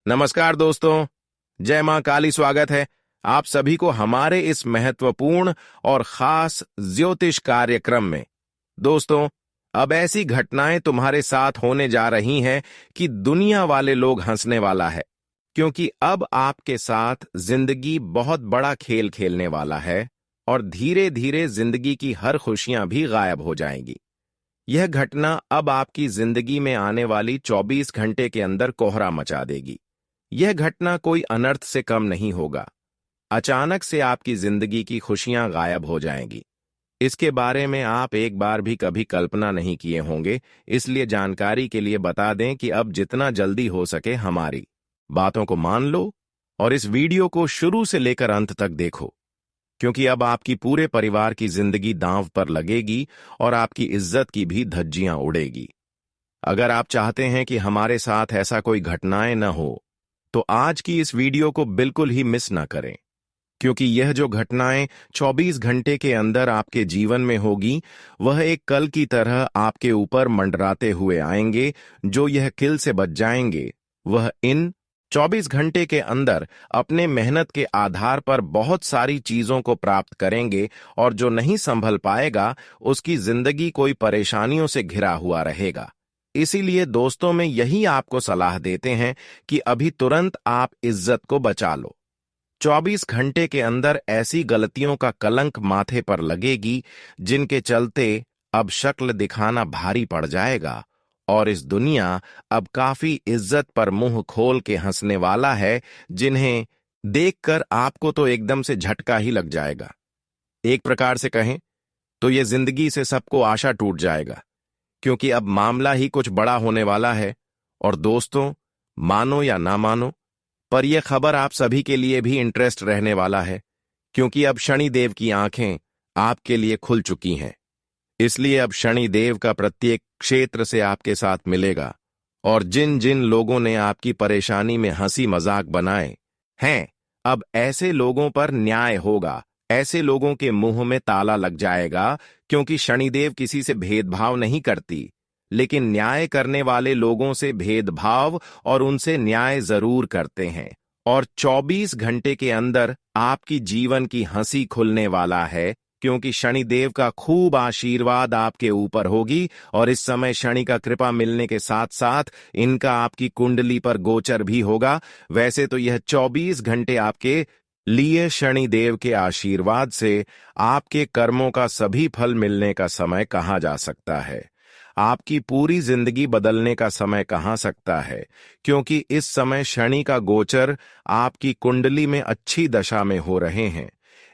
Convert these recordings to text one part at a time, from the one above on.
नमस्कार दोस्तों। जय मां काली। स्वागत है आप सभी को हमारे इस महत्वपूर्ण और खास ज्योतिष कार्यक्रम में। दोस्तों, अब ऐसी घटनाएं तुम्हारे साथ होने जा रही हैं कि दुनिया वाले लोग हंसने वाला है, क्योंकि अब आपके साथ जिंदगी बहुत बड़ा खेल खेलने वाला है और धीरे धीरे जिंदगी की हर खुशियां भी गायब हो जाएंगी। यह घटना अब आपकी जिंदगी में आने वाली 24 घंटे के अंदर कोहरा मचा देगी। यह घटना कोई अनर्थ से कम नहीं होगा। अचानक से आपकी जिंदगी की खुशियां गायब हो जाएंगी। इसके बारे में आप एक बार भी कभी कल्पना नहीं किए होंगे, इसलिए जानकारी के लिए बता दें कि अब जितना जल्दी हो सके हमारी बातों को मान लो और इस वीडियो को शुरू से लेकर अंत तक देखो, क्योंकि अब आपकी पूरे परिवार की जिंदगी दांव पर लगेगी और आपकी इज्जत की भी धज्जियां उड़ेगी। अगर आप चाहते हैं कि हमारे साथ ऐसा कोई घटनाएं न हो, तो आज की इस वीडियो को बिल्कुल ही मिस ना करें, क्योंकि यह जो घटनाएं 24 घंटे के अंदर आपके जीवन में होगी, वह एक कल की तरह आपके ऊपर मंडराते हुए आएंगे। जो यह किल से बच जाएंगे, वह इन 24 घंटे के अंदर अपने मेहनत के आधार पर बहुत सारी चीजों को प्राप्त करेंगे, और जो नहीं संभल पाएगा उसकी जिंदगी कोई परेशानियों से घिरा हुआ रहेगा। इसीलिए दोस्तों, में यही आपको सलाह देते हैं कि अभी तुरंत आप इज्जत को बचा लो। 24 घंटे के अंदर ऐसी गलतियों का कलंक माथे पर लगेगी जिनके चलते अब शक्ल दिखाना भारी पड़ जाएगा, और इस दुनिया अब काफी इज्जत पर मुंह खोल के हंसने वाला है, जिन्हें देखकर आपको तो एकदम से झटका ही लग जाएगा। एक प्रकार से कहें तो ये जिंदगी से सबको आशा टूट जाएगा, क्योंकि अब मामला ही कुछ बड़ा होने वाला है। और दोस्तों, मानो या ना मानो, पर यह खबर आप सभी के लिए भी इंटरेस्ट रहने वाला है, क्योंकि अब शनिदेव की आंखें आपके लिए खुल चुकी हैं। इसलिए अब शनिदेव का प्रत्येक क्षेत्र से आपके साथ मिलेगा, और जिन जिन लोगों ने आपकी परेशानी में हंसी मजाक बनाए हैं, अब ऐसे लोगों पर न्याय होगा। ऐसे लोगों के मुंह में ताला लग जाएगा, क्योंकि शनिदेव किसी से भेदभाव नहीं करती, लेकिन न्याय करने वाले लोगों से भेदभाव और उनसे न्याय जरूर करते हैं। और 24 घंटे के अंदर आपकी जीवन की हंसी खुलने वाला है, क्योंकि शनिदेव का खूब आशीर्वाद आपके ऊपर होगी। और इस समय शनि का कृपा मिलने के साथ साथ इनका आपकी कुंडली पर गोचर भी होगा। वैसे तो यह 24 घंटे आपके लिए शनिदेव के आशीर्वाद से आपके कर्मों का सभी फल मिलने का समय कहा जा सकता है। आपकी पूरी जिंदगी बदलने का समय कहा सकता है, क्योंकि इस समय शनि का गोचर आपकी कुंडली में अच्छी दशा में हो रहे हैं।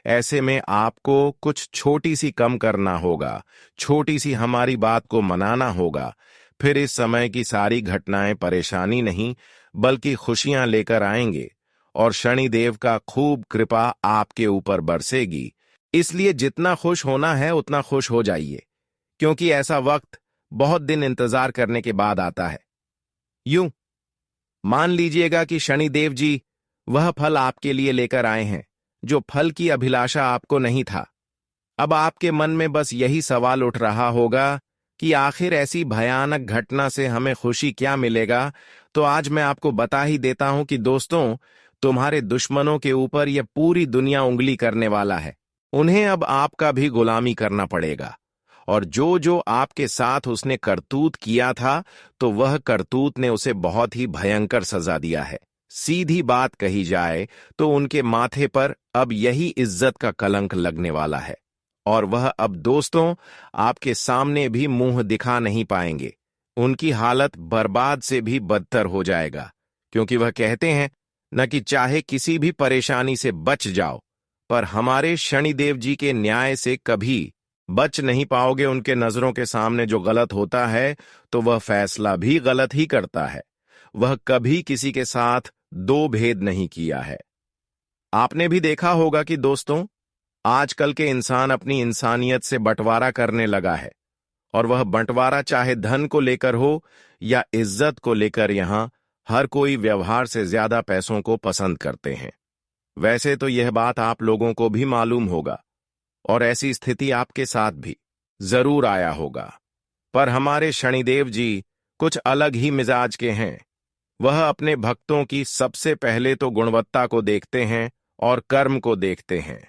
ऐसे में आपको कुछ छोटी सी कम करना होगा, छोटी सी हमारी बात को मनाना होगा। फिर इस समय की सारी घटनाएं परेशानी नहीं बल्कि खुशियां लेकर आएंगे, और शनिदेव का खूब कृपा आपके ऊपर बरसेगी। इसलिए जितना खुश होना है उतना खुश हो जाइए, क्योंकि ऐसा वक्त बहुत दिन इंतजार करने के बाद आता है। यूं मान लीजिएगा कि शनिदेव जी वह फल आपके लिए लेकर आए हैं जो फल की अभिलाषा आपको नहीं था। अब आपके मन में बस यही सवाल उठ रहा होगा कि आखिर ऐसी भयानक घटना से हमें खुशी क्या मिलेगा। तो आज मैं आपको बता ही देता हूं कि दोस्तों, तुम्हारे दुश्मनों के ऊपर यह पूरी दुनिया उंगली करने वाला है। उन्हें अब आपका भी गुलामी करना पड़ेगा, और जो जो आपके साथ उसने करतूत किया था, तो वह करतूत ने उसे बहुत ही भयंकर सजा दिया है। सीधी बात कही जाए तो उनके माथे पर अब यही इज्जत का कलंक लगने वाला है, और वह अब दोस्तों आपके सामने भी मुंह दिखा नहीं पाएंगे। उनकी हालत बर्बाद से भी बदतर हो जाएगा, क्योंकि वह कहते हैं न कि चाहे किसी भी परेशानी से बच जाओ, पर हमारे शनिदेव जी के न्याय से कभी बच नहीं पाओगे। उनके नजरों के सामने जो गलत होता है, तो वह फैसला भी गलत ही करता है। वह कभी किसी के साथ दो भेद नहीं किया है। आपने भी देखा होगा कि दोस्तों, आजकल के इंसान अपनी इंसानियत से बंटवारा करने लगा है, और वह बंटवारा चाहे धन को लेकर हो या इज्जत को लेकर, यहां हर कोई व्यवहार से ज्यादा पैसों को पसंद करते हैं। वैसे तो यह बात आप लोगों को भी मालूम होगा, और ऐसी स्थिति आपके साथ भी जरूर आया होगा। पर हमारे शनिदेव जी कुछ अलग ही मिजाज के हैं। वह अपने भक्तों की सबसे पहले तो गुणवत्ता को देखते हैं और कर्म को देखते हैं।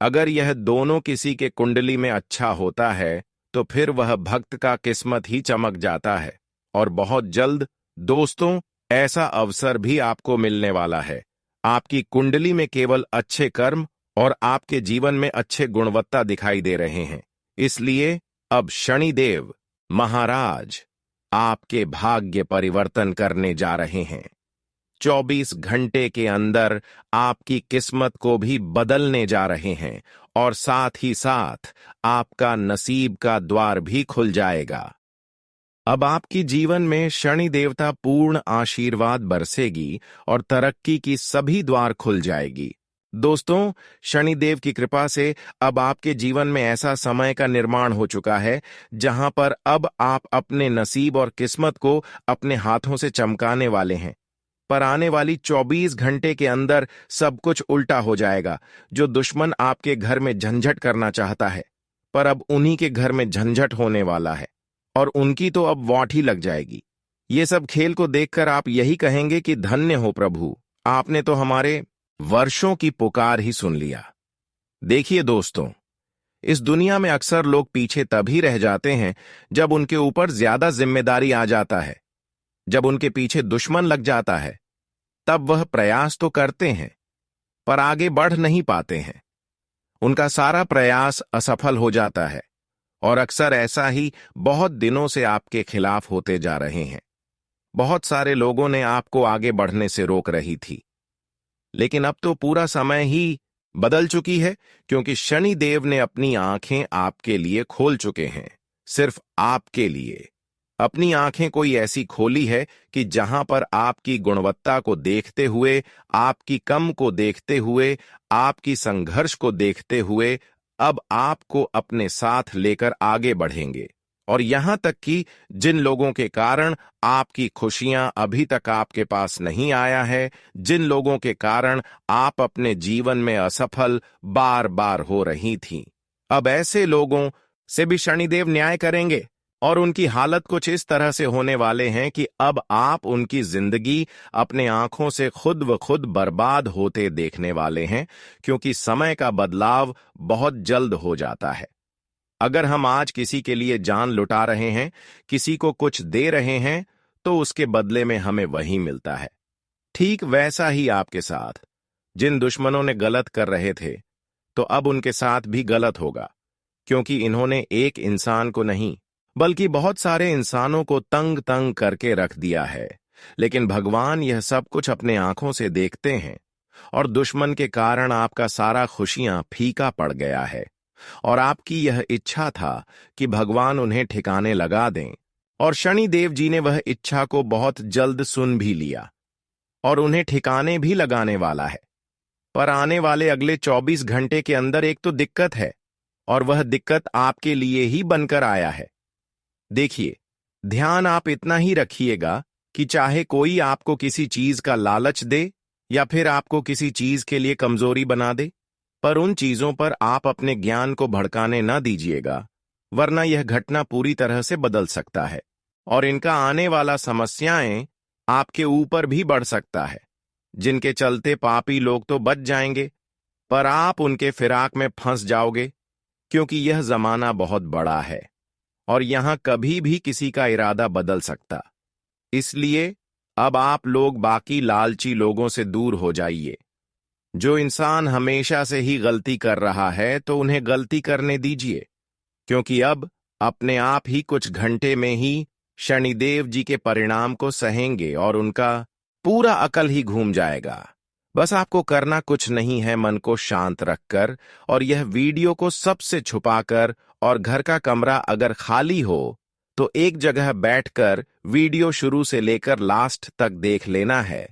अगर यह दोनों किसी के कुंडली में अच्छा होता है तो फिर वह भक्त का किस्मत ही चमक जाता है। और बहुत जल्द दोस्तों, ऐसा अवसर भी आपको मिलने वाला है। आपकी कुंडली में केवल अच्छे कर्म और आपके जीवन में अच्छे गुणवत्ता दिखाई दे रहे हैं। इसलिए अब शनिदेव महाराज आपके भाग्य परिवर्तन करने जा रहे हैं। 24 घंटे के अंदर आपकी किस्मत को भी बदलने जा रहे हैं और साथ ही साथ आपका नसीब का द्वार भी खुल जाएगा। अब आपकी जीवन में शनि देवता पूर्ण आशीर्वाद बरसेगी और तरक्की की सभी द्वार खुल जाएगी। दोस्तों, शनिदेव की कृपा से अब आपके जीवन में ऐसा समय का निर्माण हो चुका है जहां पर अब आप अपने नसीब और किस्मत को अपने हाथों से चमकाने वाले हैं। पर आने वाली 24 घंटे के अंदर सब कुछ उल्टा हो जाएगा। जो दुश्मन आपके घर में झंझट करना चाहता है, पर अब उन्हीं के घर में झंझट होने वाला है और उनकी तो अब वाट ही लग जाएगी। ये सब खेल को देखकर आप यही कहेंगे कि धन्य हो प्रभु, आपने तो हमारे वर्षों की पुकार ही सुन लिया। देखिए दोस्तों, इस दुनिया में अक्सर लोग पीछे तभी रह जाते हैं जब उनके ऊपर ज्यादा जिम्मेदारी आ जाता है। जब उनके पीछे दुश्मन लग जाता है तब वह प्रयास तो करते हैं पर आगे बढ़ नहीं पाते हैं। उनका सारा प्रयास असफल हो जाता है और अक्सर ऐसा ही बहुत दिनों से आपके खिलाफ होते जा रहे हैं। बहुत सारे लोगों ने आपको आगे बढ़ने से रोक रही थी, लेकिन अब तो पूरा समय ही बदल चुकी है, क्योंकि शनि देव ने अपनी आंखें आपके लिए खोल चुके हैं। सिर्फ आपके लिए अपनी आंखें कोई ऐसी खोली है कि जहां पर आपकी गुणवत्ता को देखते हुए, आपकी कम को देखते हुए, आपकी संघर्ष को देखते हुए अब आपको अपने साथ लेकर आगे बढ़ेंगे। और यहां तक कि जिन लोगों के कारण आपकी खुशियां अभी तक आपके पास नहीं आया है, जिन लोगों के कारण आप अपने जीवन में असफल बार बार हो रही थीं, अब ऐसे लोगों से भी शनिदेव न्याय करेंगे और उनकी हालत कुछ इस तरह से होने वाले हैं कि अब आप उनकी जिंदगी अपने आंखों से खुद व खुद बर्बाद होते देखने वाले हैं, क्योंकि समय का बदलाव बहुत जल्द हो जाता है। अगर हम आज किसी के लिए जान लुटा रहे हैं, किसी को कुछ दे रहे हैं, तो उसके बदले में हमें वही मिलता है। ठीक वैसा ही आपके साथ जिन दुश्मनों ने गलत कर रहे थे, तो अब उनके साथ भी गलत होगा, क्योंकि इन्होंने एक इंसान को नहीं बल्कि बहुत सारे इंसानों को तंग तंग करके रख दिया है। लेकिन भगवान यह सब कुछ अपने आंखों से देखते हैं और दुश्मन के कारण आपका सारा खुशियां फीका पड़ गया है। और आपकी यह इच्छा था कि भगवान उन्हें ठिकाने लगा दें, और शनि देव जी ने वह इच्छा को बहुत जल्द सुन भी लिया और उन्हें ठिकाने भी लगाने वाला है। पर आने वाले अगले 24 घंटे के अंदर एक तो दिक्कत है, और वह दिक्कत आपके लिए ही बनकर आया है। देखिए, ध्यान आप इतना ही रखिएगा कि चाहे कोई आपको किसी चीज का लालच दे या फिर आपको किसी चीज के लिए कमजोरी बना दे, पर उन चीजों पर आप अपने ज्ञान को भड़काने न दीजिएगा, वरना यह घटना पूरी तरह से बदल सकता है और इनका आने वाला समस्याएं आपके ऊपर भी बढ़ सकता है, जिनके चलते पापी लोग तो बच जाएंगे, पर आप उनके फिराक में फंस जाओगे, क्योंकि यह जमाना बहुत बड़ा है और यहां कभी भी किसी का इरादा बदल सकता। इसलिए अब आप लोग बाकी लालची लोगों से दूर हो जाइए। जो इंसान हमेशा से ही गलती कर रहा है, तो उन्हें गलती करने दीजिए, क्योंकि अब अपने आप ही कुछ घंटे में ही शनिदेव जी के परिणाम को सहेंगे और उनका पूरा अकल ही घूम जाएगा। बस आपको करना कुछ नहीं है, मन को शांत रखकर और यह वीडियो को सबसे छुपाकर, और घर का कमरा अगर खाली हो तो एक जगह बैठकर वीडियो शुरू से लेकर लास्ट तक देख लेना है,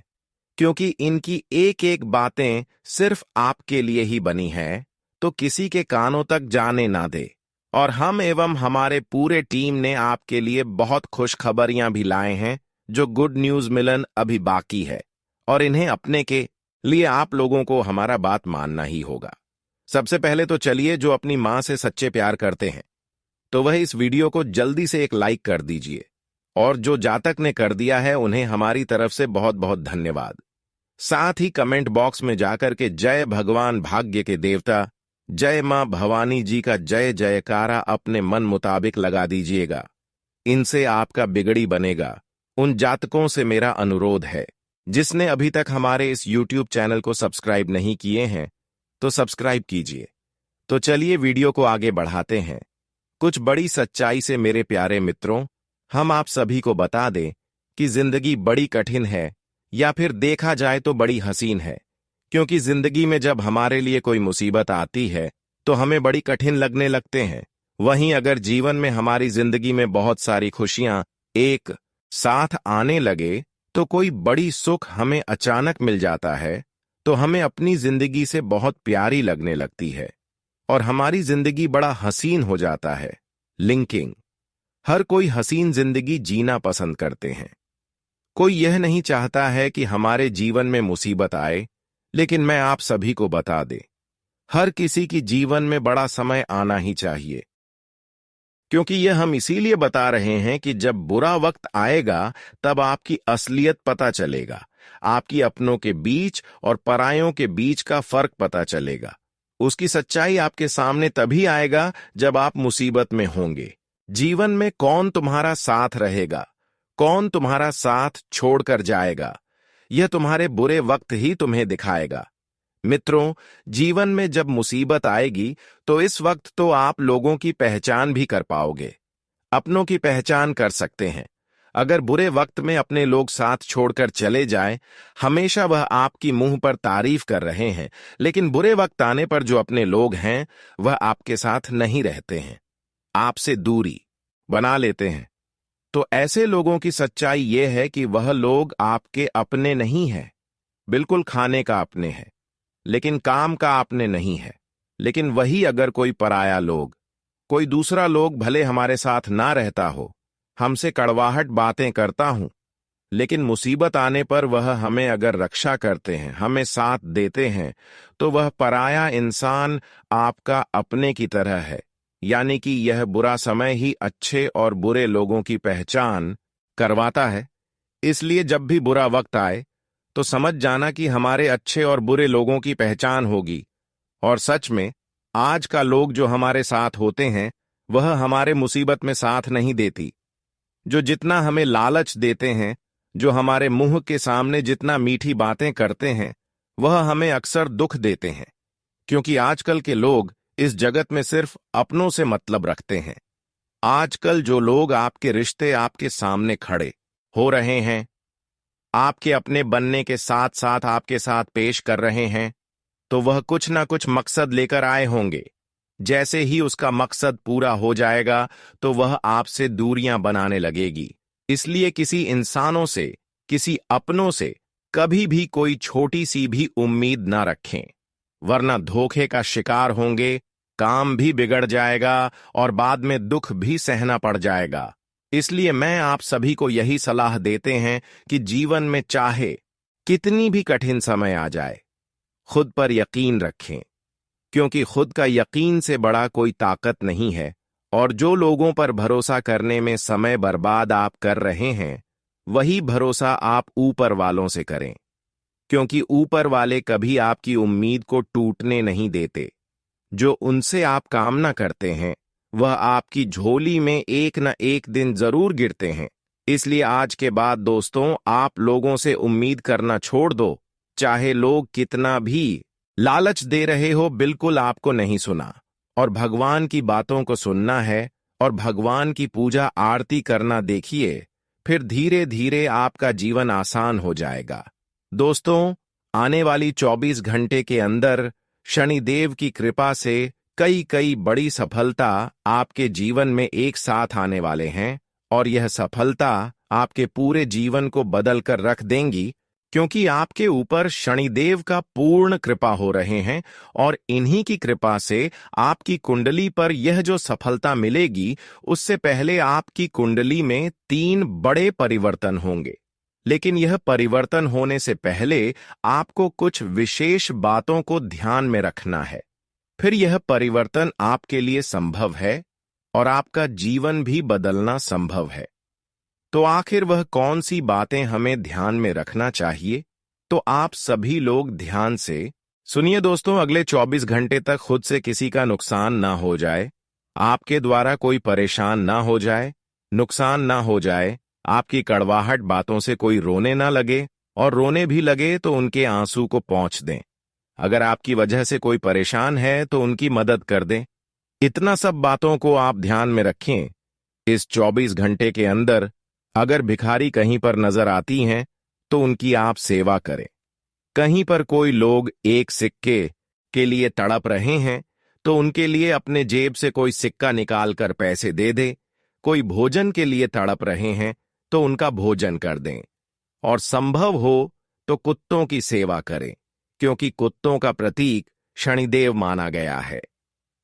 क्योंकि इनकी एक एक बातें सिर्फ आपके लिए ही बनी है, तो किसी के कानों तक जाने ना दे। और हम एवं हमारे पूरे टीम ने आपके लिए बहुत खुशखबरियां भी लाए हैं, जो गुड न्यूज मिलन अभी बाकी है, और इन्हें अपने के लिए आप लोगों को हमारा बात मानना ही होगा। सबसे पहले तो चलिए, जो अपनी मां से सच्चे प्यार करते हैं, तो वह इस वीडियो को जल्दी से एक लाइक कर दीजिए और जो जातक ने कर दिया है उन्हें हमारी तरफ से बहुत बहुत धन्यवाद। साथ ही कमेंट बॉक्स में जाकर के जय भगवान भाग्य के देवता, जय मां भवानी जी का जय जयकारा अपने मन मुताबिक लगा दीजिएगा। इनसे आपका बिगड़ी बनेगा। उन जातकों से मेरा अनुरोध है, जिसने अभी तक हमारे इस YouTube चैनल को सब्सक्राइब नहीं किए हैं तो सब्सक्राइब कीजिए। तो चलिए वीडियो को आगे बढ़ाते हैं। कुछ बड़ी सच्चाई से मेरे प्यारे मित्रों, हम आप सभी को बता दें कि जिंदगी बड़ी कठिन है, या फिर देखा जाए तो बड़ी हसीन है। क्योंकि जिंदगी में जब हमारे लिए कोई मुसीबत आती है तो हमें बड़ी कठिन लगने लगते हैं। वहीं अगर जीवन में हमारी जिंदगी में बहुत सारी खुशियां एक साथ आने लगे तो कोई बड़ी सुख हमें अचानक मिल जाता है तो हमें अपनी जिंदगी से बहुत प्यारी लगने लगती है और हमारी जिंदगी बड़ा हसीन हो जाता है। लिंकिंग। हर कोई हसीन जिंदगी जीना पसंद करते हैं। कोई यह नहीं चाहता है कि हमारे जीवन में मुसीबत आए, लेकिन मैं आप सभी को बता दें, हर किसी की जीवन में बड़ा समय आना ही चाहिए। क्योंकि यह हम इसीलिए बता रहे हैं कि जब बुरा वक्त आएगा तब आपकी असलियत पता चलेगा। आपकी अपनों के बीच और परायों के बीच का फर्क पता चलेगा। उसकी सच्चाई आपके सामने तभी आएगा जब आप मुसीबत में होंगे। जीवन में कौन तुम्हारा साथ रहेगा, कौन तुम्हारा साथ छोड़कर जाएगा, यह तुम्हारे बुरे वक्त ही तुम्हें दिखाएगा। मित्रों, जीवन में जब मुसीबत आएगी तो इस वक्त तो आप लोगों की पहचान भी कर पाओगे, अपनों की पहचान कर सकते हैं। अगर बुरे वक्त में अपने लोग साथ छोड़कर चले जाएं, हमेशा वह आपकी मुंह पर तारीफ कर रहे हैं, लेकिन बुरे वक्त आने पर जो अपने लोग हैं वह आपके साथ नहीं रहते हैं, आपसे दूरी बना लेते हैं। तो ऐसे लोगों की सच्चाई यह है कि वह लोग आपके अपने नहीं हैं। बिल्कुल खाने का अपने हैं, लेकिन काम का अपने नहीं है। लेकिन वही अगर कोई पराया लोग, कोई दूसरा लोग भले हमारे साथ ना रहता हो, हमसे कड़वाहट बातें करता हूं, लेकिन मुसीबत आने पर वह हमें अगर रक्षा करते हैं, हमें साथ देते हैं, तो वह पराया इंसान आपका अपने की तरह है। यानी कि यह बुरा समय ही अच्छे और बुरे लोगों की पहचान करवाता है। इसलिए जब भी बुरा वक्त आए तो समझ जाना कि हमारे अच्छे और बुरे लोगों की पहचान होगी। और सच में आज का लोग जो हमारे साथ होते हैं वह हमारे मुसीबत में साथ नहीं देती। जो जितना हमें लालच देते हैं, जो हमारे मुंह के सामने जितना मीठी बातें करते हैं, वह हमें अक्सर दुख देते हैं। क्योंकि आजकल के लोग इस जगत में सिर्फ अपनों से मतलब रखते हैं। आजकल जो लोग आपके रिश्ते आपके सामने खड़े हो रहे हैं, आपके अपने बनने के साथ साथ आपके साथ पेश कर रहे हैं, तो वह कुछ ना कुछ मकसद लेकर आए होंगे। जैसे ही उसका मकसद पूरा हो जाएगा तो वह आपसे दूरियां बनाने लगेगी। इसलिए किसी इंसानों से, किसी अपनों से कभी भी कोई छोटी सी भी उम्मीद ना रखें, वरना धोखे का शिकार होंगे, काम भी बिगड़ जाएगा और बाद में दुख भी सहना पड़ जाएगा। इसलिए मैं आप सभी को यही सलाह देते हैं कि जीवन में चाहे कितनी भी कठिन समय आ जाए, खुद पर यकीन रखें, क्योंकि खुद का यकीन से बड़ा कोई ताकत नहीं है। और जो लोगों पर भरोसा करने में समय बर्बाद आप कर रहे हैं, वही भरोसा आप ऊपर वालों से करें, क्योंकि ऊपर वाले कभी आपकी उम्मीद को टूटने नहीं देते। जो उनसे आप कामना करते हैं वह आपकी झोली में एक न एक दिन जरूर गिरते हैं। इसलिए आज के बाद दोस्तों, आप लोगों से उम्मीद करना छोड़ दो। चाहे लोग कितना भी लालच दे रहे हो, बिल्कुल आपको नहीं सुना, और भगवान की बातों को सुनना है और भगवान की पूजा आरती करना। देखिए, फिर धीरे धीरे आपका जीवन आसान हो जाएगा। दोस्तों, आने वाली 24 घंटे के अंदर शनिदेव की कृपा से कई बड़ी सफलता आपके जीवन में एक साथ आने वाले हैं, और यह सफलता आपके पूरे जीवन को बदल कर रख देंगी, क्योंकि आपके ऊपर शनिदेव का पूर्ण कृपा हो रहे हैं। और इन्हीं की कृपा से आपकी कुंडली पर यह जो सफलता मिलेगी, उससे पहले आपकी कुंडली में 3 बड़े परिवर्तन होंगे। लेकिन यह परिवर्तन होने से पहले आपको कुछ विशेष बातों को ध्यान में रखना है। फिर यह परिवर्तन आपके लिए संभव है और आपका जीवन भी बदलना संभव है। तो आखिर वह कौन सी बातें हमें ध्यान में रखना चाहिए? तो आप सभी लोग ध्यान से सुनिए दोस्तों। अगले 24 घंटे तक खुद से किसी का नुकसान ना हो जाए, आपके द्वारा कोई परेशान ना हो जाए, नुकसान ना हो जाए, आपकी कड़वाहट बातों से कोई रोने ना लगे, और रोने भी लगे तो उनके आंसू को पोंछ दें। अगर आपकी वजह से कोई परेशान है तो उनकी मदद कर दें। इतना सब बातों को आप ध्यान में रखें। इस 24 घंटे के अंदर अगर भिखारी कहीं पर नजर आती हैं तो उनकी आप सेवा करें। कहीं पर कोई लोग एक सिक्के के लिए तड़प रहे हैं तो उनके लिए अपने जेब से कोई सिक्का निकाल कर पैसे दे दें। कोई भोजन के लिए तड़प रहे हैं तो उनका भोजन कर दें। और संभव हो तो कुत्तों की सेवा करें, क्योंकि कुत्तों का प्रतीक शनिदेव माना गया है।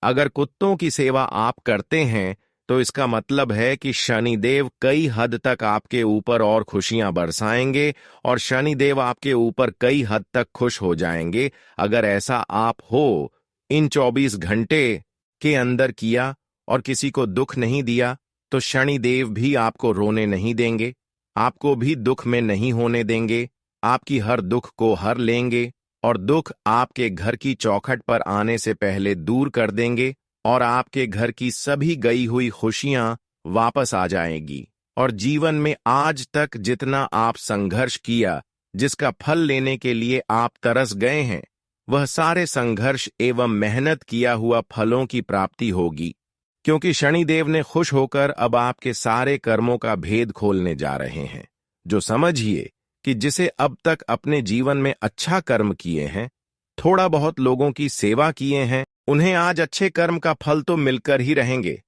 अगर कुत्तों की सेवा आप करते हैं तो इसका मतलब है कि शनिदेव कई हद तक आपके ऊपर और खुशियां बरसाएंगे और शनिदेव आपके ऊपर कई हद तक खुश हो जाएंगे। अगर ऐसा आप हो इन 24 घंटे के अंदर किया और किसी को दुख नहीं दिया तो शनिदेव भी आपको रोने नहीं देंगे, आपको भी दुख में नहीं होने देंगे, आपकी हर दुख को हर लेंगे और दुख आपके घर की चौखट पर आने से पहले दूर कर देंगे और आपके घर की सभी गई हुई खुशियां वापस आ जाएंगी। और जीवन में आज तक जितना आप संघर्ष किया, जिसका फल लेने के लिए आप तरस गए हैं, वह सारे संघर्ष एवं मेहनत किया हुआ फलों की प्राप्ति होगी, क्योंकि शनिदेव ने खुश होकर अब आपके सारे कर्मों का भेद खोलने जा रहे हैं। जो समझिए कि जिसे अब तक अपने जीवन में अच्छा कर्म किए हैं, थोड़ा बहुत लोगों की सेवा किए हैं, उन्हें आज अच्छे कर्म का फल तो मिलकर ही रहेंगे,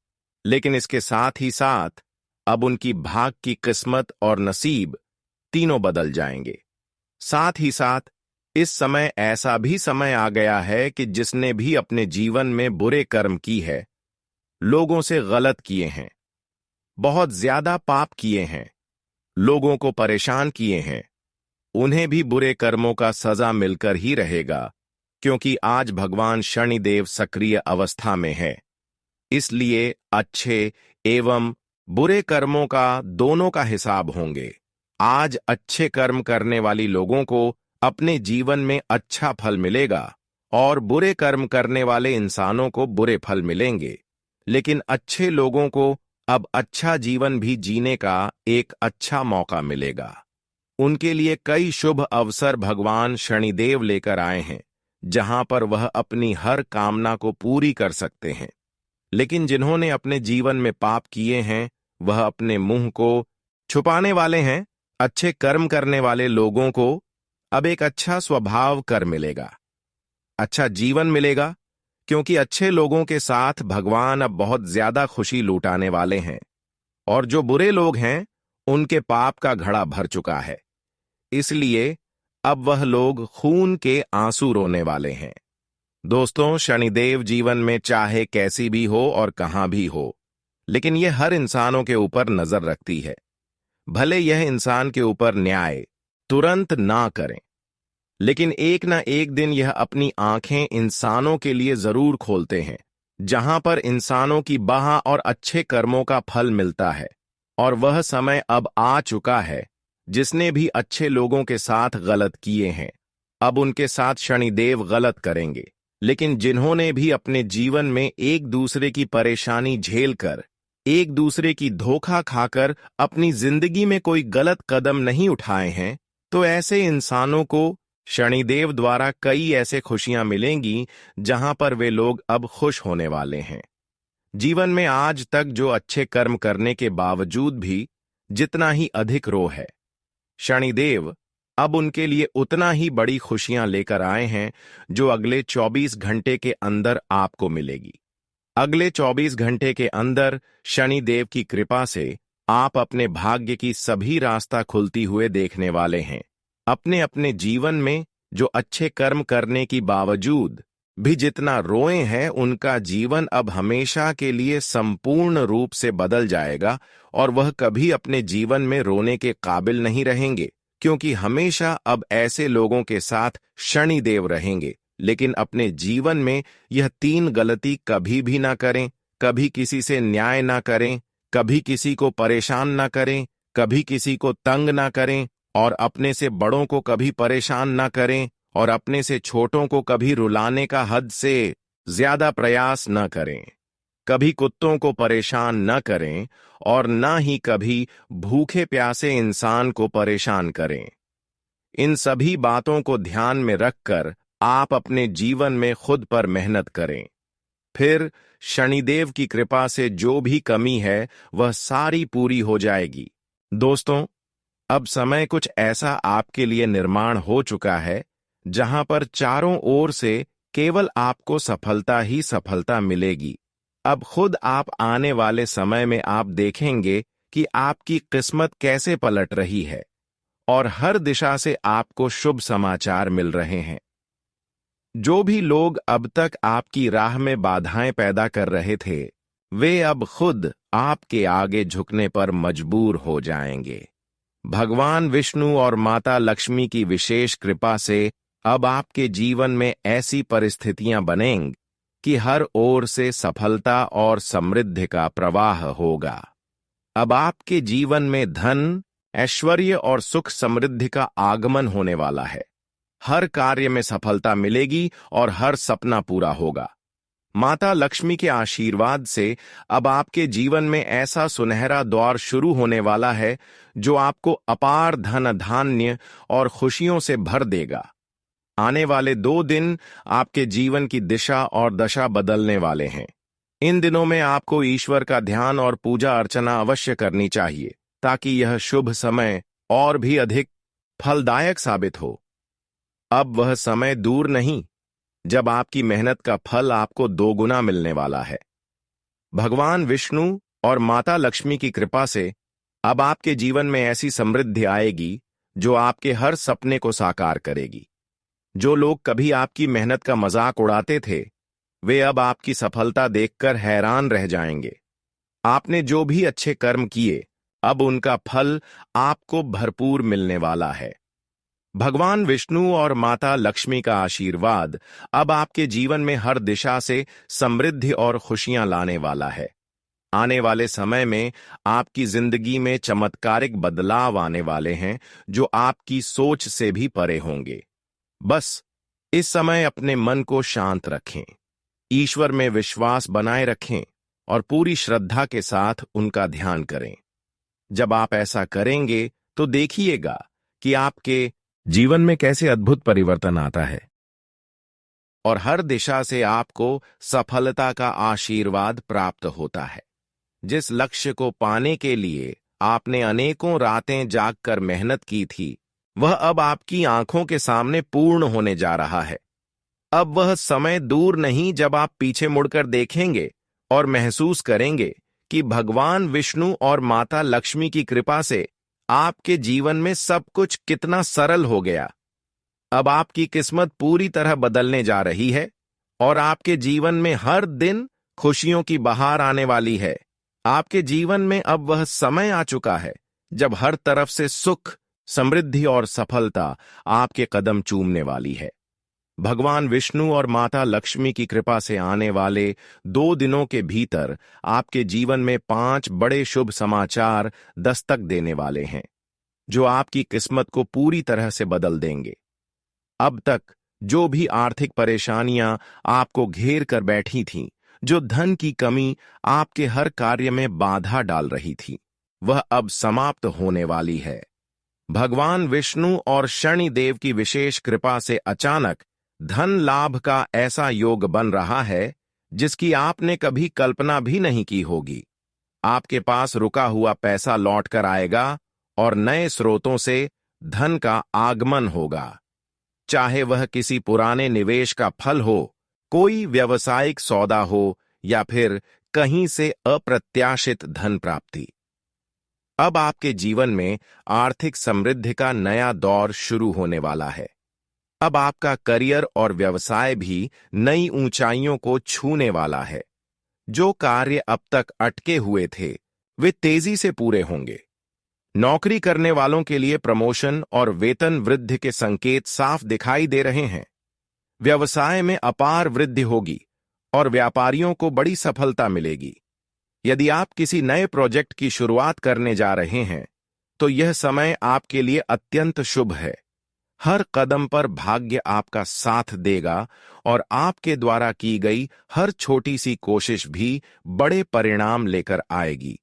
लेकिन इसके साथ ही साथ अब उनकी भाग की किस्मत और नसीब तीनों बदल जाएंगे। साथ ही साथ इस समय ऐसा भी समय आ गया है कि जिसने भी अपने जीवन में बुरे कर्म की है, लोगों से गलत किए हैं, बहुत ज्यादा पाप किए हैं, लोगों को परेशान किए हैं, उन्हें भी बुरे कर्मों का सजा मिलकर ही रहेगा, क्योंकि आज भगवान शनिदेव सक्रिय अवस्था में है। इसलिए अच्छे एवं बुरे कर्मों का दोनों का हिसाब होंगे। आज अच्छे कर्म करने वाली लोगों को अपने जीवन में अच्छा फल मिलेगा और बुरे कर्म करने वाले इंसानों को बुरे फल मिलेंगे। लेकिन अच्छे लोगों को अब अच्छा जीवन भी जीने का एक अच्छा मौका मिलेगा। उनके लिए कई शुभ अवसर भगवान शनिदेव लेकर आए हैं, जहां पर वह अपनी हर कामना को पूरी कर सकते हैं। लेकिन जिन्होंने अपने जीवन में पाप किए हैं, वह अपने मुंह को छुपाने वाले हैं। अच्छे कर्म करने वाले लोगों को अब एक अच्छा स्वभाव कर मिलेगा, अच्छा जीवन मिलेगा, क्योंकि अच्छे लोगों के साथ भगवान अब बहुत ज्यादा खुशी लुटाने वाले हैं। और जो बुरे लोग हैं, उनके पाप का घड़ा भर चुका है, इसलिए अब वह लोग खून के आंसू रोने वाले हैं। दोस्तों, शनिदेव जीवन में चाहे कैसी भी हो और कहां भी हो, लेकिन यह हर इंसानों के ऊपर नजर रखती है। भले यह इंसान के ऊपर न्याय तुरंत ना करें, लेकिन एक ना एक दिन यह अपनी आंखें इंसानों के लिए जरूर खोलते हैं, जहां पर इंसानों की बाह और अच्छे कर्मों का फल मिलता है। और वह समय अब आ चुका है। जिसने भी अच्छे लोगों के साथ गलत किए हैं, अब उनके साथ शनिदेव गलत करेंगे। लेकिन जिन्होंने भी अपने जीवन में एक दूसरे की परेशानी झेलकर, एक दूसरे की धोखा खाकर अपनी जिंदगी में कोई गलत कदम नहीं उठाए हैं, तो ऐसे इंसानों को शनिदेव द्वारा कई ऐसे खुशियां मिलेंगी जहां पर वे लोग अब खुश होने वाले हैं। जीवन में आज तक जो अच्छे कर्म करने के बावजूद भी जितना ही अधिक रो है, शनिदेव अब उनके लिए उतना ही बड़ी खुशियां लेकर आए हैं, जो अगले 24 घंटे के अंदर आपको मिलेगी। अगले 24 घंटे के अंदर शनिदेव की कृपा से आप अपने भाग्य की सभी रास्ता खुलती हुए देखने वाले हैं। अपने अपने जीवन में जो अच्छे कर्म करने की बावजूद भी जितना रोए हैं, उनका जीवन अब हमेशा के लिए संपूर्ण रूप से बदल जाएगा और वह कभी अपने जीवन में रोने के काबिल नहीं रहेंगे, क्योंकि हमेशा अब ऐसे लोगों के साथ शनिदेव रहेंगे। लेकिन अपने जीवन में यह 3 गलती कभी भी ना करें। कभी किसी से न्याय ना करें, कभी किसी को परेशान ना करें, कभी किसी को तंग ना करें और अपने से बड़ों को कभी परेशान ना करें और अपने से छोटों को कभी रुलाने का हद से ज्यादा प्रयास न करें। कभी कुत्तों को परेशान न करें और न ही कभी भूखे प्यासे इंसान को परेशान करें। इन सभी बातों को ध्यान में रखकर आप अपने जीवन में खुद पर मेहनत करें। फिर शनिदेव की कृपा से जो भी कमी है वह सारी पूरी हो जाएगी। दोस्तों, अब समय कुछ ऐसा आपके लिए निर्माण हो चुका है जहां पर चारों ओर से केवल आपको सफलता ही सफलता मिलेगी। अब खुद आप आने वाले समय में आप देखेंगे कि आपकी किस्मत कैसे पलट रही है और हर दिशा से आपको शुभ समाचार मिल रहे हैं। जो भी लोग अब तक आपकी राह में बाधाएं पैदा कर रहे थे, वे अब खुद आपके आगे झुकने पर मजबूर हो जाएंगे। भगवान विष्णु और माता लक्ष्मी की विशेष कृपा से अब आपके जीवन में ऐसी परिस्थितियां बनेंगी कि हर ओर से सफलता और समृद्धि का प्रवाह होगा। अब आपके जीवन में धन, ऐश्वर्य और सुख समृद्धि का आगमन होने वाला है। हर कार्य में सफलता मिलेगी और हर सपना पूरा होगा। माता लक्ष्मी के आशीर्वाद से अब आपके जीवन में ऐसा सुनहरा दौर शुरू होने वाला है जो आपको अपार धन धान्य और खुशियों से भर देगा। आने वाले 2 दिन आपके जीवन की दिशा और दशा बदलने वाले हैं। इन दिनों में आपको ईश्वर का ध्यान और पूजा अर्चना अवश्य करनी चाहिए ताकि यह शुभ समय और भी अधिक फलदायक साबित हो। अब वह समय दूर नहीं जब आपकी मेहनत का फल आपको 2 गुना मिलने वाला है। भगवान विष्णु और माता लक्ष्मी की कृपा से अब आपके जीवन में ऐसी समृद्धि आएगी जो आपके हर सपने को साकार करेगी। जो लोग कभी आपकी मेहनत का मजाक उड़ाते थे, वे अब आपकी सफलता देखकर हैरान रह जाएंगे। आपने जो भी अच्छे कर्म किए, अब उनका फल आपको भरपूर मिलने वाला है। भगवान विष्णु और माता लक्ष्मी का आशीर्वाद अब आपके जीवन में हर दिशा से समृद्धि और खुशियां लाने वाला है। आने वाले समय में आपकी जिंदगी में चमत्कारिक बदलाव आने वाले हैं जो आपकी सोच से भी परे होंगे। बस इस समय अपने मन को शांत रखें, ईश्वर में विश्वास बनाए रखें और पूरी श्रद्धा के साथ उनका ध्यान करें। जब आप ऐसा करेंगे तो देखिएगा कि आपके जीवन में कैसे अद्भुत परिवर्तन आता है और हर दिशा से आपको सफलता का आशीर्वाद प्राप्त होता है। जिस लक्ष्य को पाने के लिए आपने अनेकों रातें जागकर मेहनत की थी, वह अब आपकी आंखों के सामने पूर्ण होने जा रहा है। अब वह समय दूर नहीं जब आप पीछे मुड़कर देखेंगे और महसूस करेंगे कि भगवान विष्णु और माता लक्ष्मी की कृपा से आपके जीवन में सब कुछ कितना सरल हो गया। अब आपकी किस्मत पूरी तरह बदलने जा रही है और आपके जीवन में हर दिन खुशियों की बहार आने वाली है। आपके जीवन में अब वह समय आ चुका है जब हर तरफ से सुख, समृद्धि और सफलता आपके कदम चूमने वाली है। भगवान विष्णु और माता लक्ष्मी की कृपा से आने वाले 2 दिनों के भीतर आपके जीवन में 5 बड़े शुभ समाचार दस्तक देने वाले हैं जो आपकी किस्मत को पूरी तरह से बदल देंगे। अब तक जो भी आर्थिक परेशानियां आपको घेर कर बैठी थीं, जो धन की कमी आपके हर कार्य में बाधा डाल रही थी, वह अब समाप्त होने वाली है। भगवान विष्णु और शनिदेव की विशेष कृपा से अचानक धन लाभ का ऐसा योग बन रहा है जिसकी आपने कभी कल्पना भी नहीं की होगी। आपके पास रुका हुआ पैसा लौट कर आएगा और नए स्रोतों से धन का आगमन होगा। चाहे वह किसी पुराने निवेश का फल हो, कोई व्यावसायिक सौदा हो या फिर कहीं से अप्रत्याशित धन प्राप्ति। अब आपके जीवन में आर्थिक समृद्धि का नया दौर शुरू होने वाला है। अब आपका करियर और व्यवसाय भी नई ऊंचाइयों को छूने वाला है। जो कार्य अब तक अटके हुए थे, वे तेजी से पूरे होंगे। नौकरी करने वालों के लिए प्रमोशन और वेतन वृद्धि के संकेत साफ दिखाई दे रहे हैं। व्यवसाय में अपार वृद्धि होगी और व्यापारियों को बड़ी सफलता मिलेगी। यदि आप किसी नए प्रोजेक्ट की शुरुआत करने जा रहे हैं, तो यह समय आपके लिए अत्यंत शुभ है। हर कदम पर भाग्य आपका साथ देगा और आपके द्वारा की गई हर छोटी सी कोशिश भी बड़े परिणाम लेकर आएगी।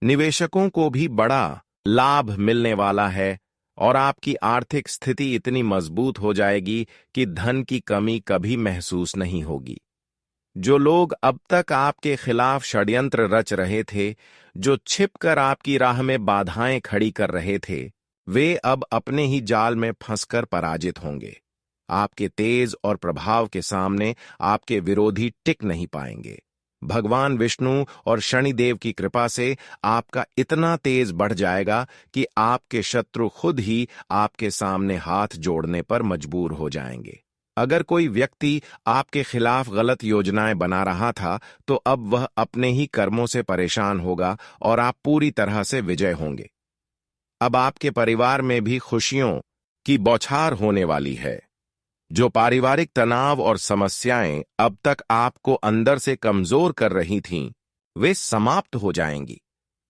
निवेशकों को भी बड़ा लाभ मिलने वाला है और आपकी आर्थिक स्थिति इतनी मजबूत हो जाएगी कि धन की कमी कभी महसूस नहीं होगी। जो लोग अब तक आपके खिलाफ षड्यंत्र रच रहे थे, जो छिपकर आपकी राह में बाधाएं खड़ी कर रहे थे, वे अब अपने ही जाल में फंसकर पराजित होंगे। आपके तेज और प्रभाव के सामने आपके विरोधी टिक नहीं पाएंगे। भगवान विष्णु और शनिदेव की कृपा से आपका इतना तेज बढ़ जाएगा कि आपके शत्रु खुद ही आपके सामने हाथ जोड़ने पर मजबूर हो जाएंगे। अगर कोई व्यक्ति आपके खिलाफ गलत योजनाएं बना रहा था, तो अब वह अपने ही कर्मों से परेशान होगा और आप पूरी तरह से विजय होंगे। अब आपके परिवार में भी खुशियों की बौछार होने वाली है। जो पारिवारिक तनाव और समस्याएं अब तक आपको अंदर से कमजोर कर रही थीं, वे समाप्त हो जाएंगी।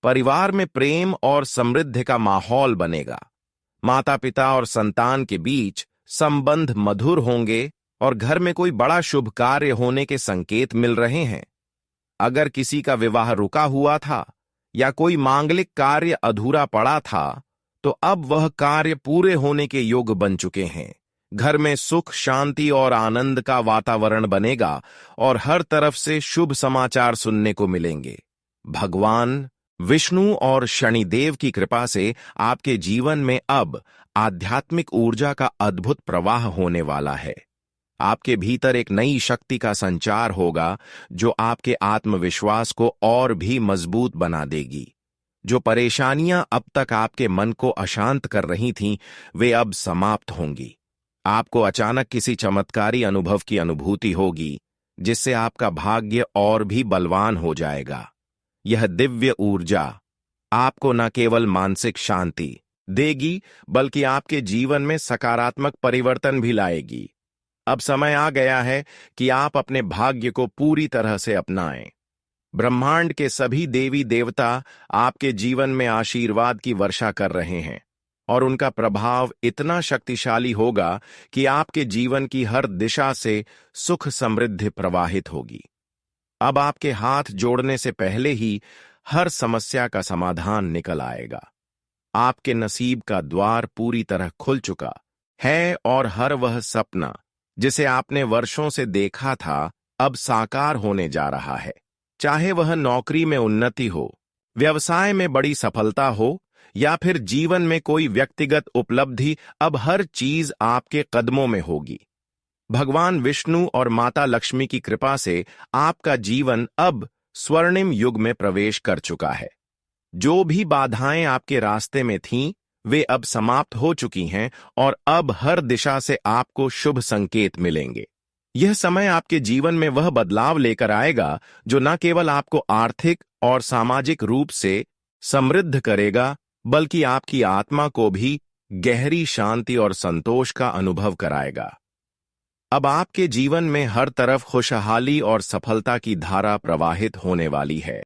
परिवार में प्रेम और समृद्धि का माहौल बनेगा। माता पिता और संतान के बीच संबंध मधुर होंगे और घर में कोई बड़ा शुभ कार्य होने के संकेत मिल रहे हैं। अगर किसी का विवाह रुका हुआ था या कोई मांगलिक कार्य अधूरा पड़ा था, तो अब वह कार्य पूरे होने के योग बन चुके हैं। घर में सुख, शांति और आनंद का वातावरण बनेगा और हर तरफ से शुभ समाचार सुनने को मिलेंगे। भगवान विष्णु और शनिदेव की कृपा से आपके जीवन में अब आध्यात्मिक ऊर्जा का अद्भुत प्रवाह होने वाला है। आपके भीतर एक नई शक्ति का संचार होगा जो आपके आत्मविश्वास को और भी मजबूत बना देगी। जो परेशानियां अब तक आपके मन को अशांत कर रही थीं, वे अब समाप्त होंगी। आपको अचानक किसी चमत्कारी अनुभव की अनुभूति होगी, जिससे आपका भाग्य और भी बलवान हो जाएगा। यह दिव्य ऊर्जा आपको न केवल मानसिक शांति देगी, बल्कि आपके जीवन में सकारात्मक परिवर्तन भी लाएगी। अब समय आ गया है कि आप अपने भाग्य को पूरी तरह से अपनाएं। ब्रह्मांड के सभी देवी देवता आपके जीवन में आशीर्वाद की वर्षा कर रहे हैं और उनका प्रभाव इतना शक्तिशाली होगा कि आपके जीवन की हर दिशा से सुख समृद्धि प्रवाहित होगी। अब आपके हाथ जोड़ने से पहले ही हर समस्या का समाधान निकल आएगा। आपके नसीब का द्वार पूरी तरह खुल चुका है और हर वह सपना जिसे आपने वर्षों से देखा था, अब साकार होने जा रहा है। चाहे वह नौकरी में उन्नति हो, व्यवसाय में बड़ी सफलता हो या फिर जीवन में कोई व्यक्तिगत उपलब्धि, अब हर चीज आपके कदमों में होगी। भगवान विष्णु और माता लक्ष्मी की कृपा से आपका जीवन अब स्वर्णिम युग में प्रवेश कर चुका है। जो भी बाधाएं आपके रास्ते में थीं, वे अब समाप्त हो चुकी हैं और अब हर दिशा से आपको शुभ संकेत मिलेंगे। यह समय आपके जीवन में वह बदलाव लेकर आएगा जो न केवल आपको आर्थिक और सामाजिक रूप से समृद्ध करेगा, बल्कि आपकी आत्मा को भी गहरी शांति और संतोष का अनुभव कराएगा। अब आपके जीवन में हर तरफ खुशहाली और सफलता की धारा प्रवाहित होने वाली है।